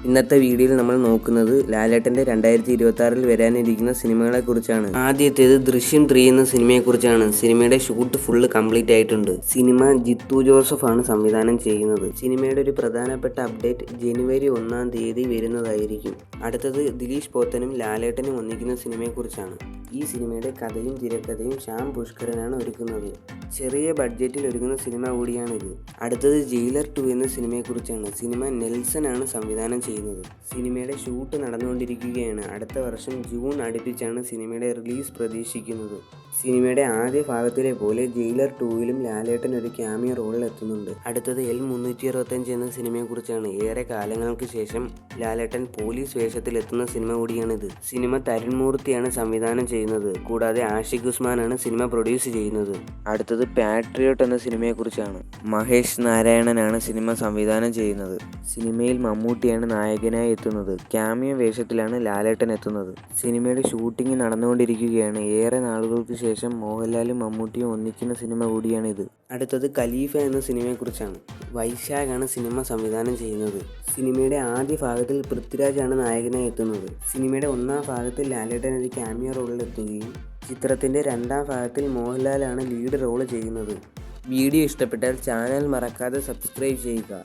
ഇന്നത്തെ വീഡിയോയിൽ നമ്മൾ നോക്കുന്നത് ലാലേട്ടൻ്റെ 2026 വരാനിരിക്കുന്ന സിനിമകളെക്കുറിച്ചാണ്. ആദ്യത്തേത് ദൃശ്യം 3 എന്ന സിനിമയെക്കുറിച്ചാണ്. സിനിമയുടെ ഷൂട്ട് ഫുള്ള് കംപ്ലീറ്റ് ആയിട്ടുണ്ട്. സിനിമ ജിത്തു ജോസഫാണ് സംവിധാനം ചെയ്യുന്നത്. സിനിമയുടെ ഒരു പ്രധാനപ്പെട്ട അപ്ഡേറ്റ് ജനുവരി 1-ാം തീയതി വരുന്നതായിരിക്കും. അടുത്തത് ദിലീഷ് പോത്തനും ലാലേട്ടനും ഒന്നിക്കുന്ന സിനിമയെക്കുറിച്ചാണ്. ഈ സിനിമയുടെ കഥയും തിരക്കഥയും ശ്യാം പുഷ്കരനാണ് ഒരുക്കുന്നത്. ചെറിയ ബഡ്ജറ്റിൽ ഒരുങ്ങുന്ന സിനിമ കൂടിയാണിത്. അടുത്തത് ജയിലർ 2 എന്ന സിനിമയെക്കുറിച്ചാണ്. സിനിമ നെൽസനാണ് സംവിധാനം ചെയ്യുന്നത്. സിനിമയുടെ ഷൂട്ട് നടന്നുകൊണ്ടിരിക്കുകയാണ്. അടുത്ത വർഷം ജൂൺ അടുപ്പിച്ചാണ് സിനിമയുടെ റിലീസ് പ്രതീക്ഷിക്കുന്നത്. സിനിമയുടെ ആദ്യ ഭാഗത്തിലെ പോലെ ജയിലർ 2-ലും ലാലേട്ടൻ ഒരു ക്യാമിയോ റോളിൽ എത്തുന്നുണ്ട്. അടുത്തത് L365 എന്ന സിനിമയെക്കുറിച്ചാണ്. ഏറെ കാലങ്ങൾക്ക് ശേഷം ലാലേട്ടൻ പോലീസ് വേഷത്തിൽ എത്തുന്ന സിനിമ കൂടിയാണിത്. സിനിമ തരുൺ മൂർത്തിയാണ് സംവിധാനം ചെയ്യുന്നത്. കൂടാതെ ആഷിഖ് ഉസ്മാനാണ് സിനിമ പ്രൊഡ്യൂസ് ചെയ്യുന്നത്. അടുത്തത് പാട്രിയോട്ട് എന്ന സിനിമയെക്കുറിച്ചാണ്. മഹേഷ് നാരായണനാണ് സിനിമ സംവിധാനം ചെയ്യുന്നത്. സിനിമയിൽ മമ്മൂട്ടിയാണ് നായകനായി എത്തുന്നത്. ക്യാമിയോ വേഷത്തിലാണ് ലാലേട്ടൻ എത്തുന്നത്. സിനിമയുടെ ഷൂട്ടിംഗ് നടന്നുകൊണ്ടിരിക്കുകയാണ്. ഏറെ നാളുകൾക്ക് ശേഷം മോഹൻലാലും മമ്മൂട്ടിയും ഒന്നിക്കുന്ന സിനിമ കൂടിയാണിത്. അടുത്തത് ഖലീഫ എന്ന സിനിമയെക്കുറിച്ചാണ്. വൈശാഖാണ് സിനിമ സംവിധാനം ചെയ്യുന്നത്. സിനിമയുടെ ആദ്യ ഭാഗത്തിൽ പൃഥ്വിരാജാണ് നായകനായി എത്തുന്നത്. സിനിമയുടെ 1-ാം ഭാഗത്തിൽ ലാലേട്ടൻ ഒരു ക്യാമിയോ റോളിൽ എത്തുകയും ചിത്രത്തിൻ്റെ 2-ാം ഭാഗത്തിൽ മോഹൻലാലാണ് ലീഡ് റോള് ചെയ്യുന്നത്. വീഡിയോ ഇഷ്ടപ്പെട്ടാൽ ചാനൽ മറക്കാതെ സബ്സ്ക്രൈബ് ചെയ്യുക.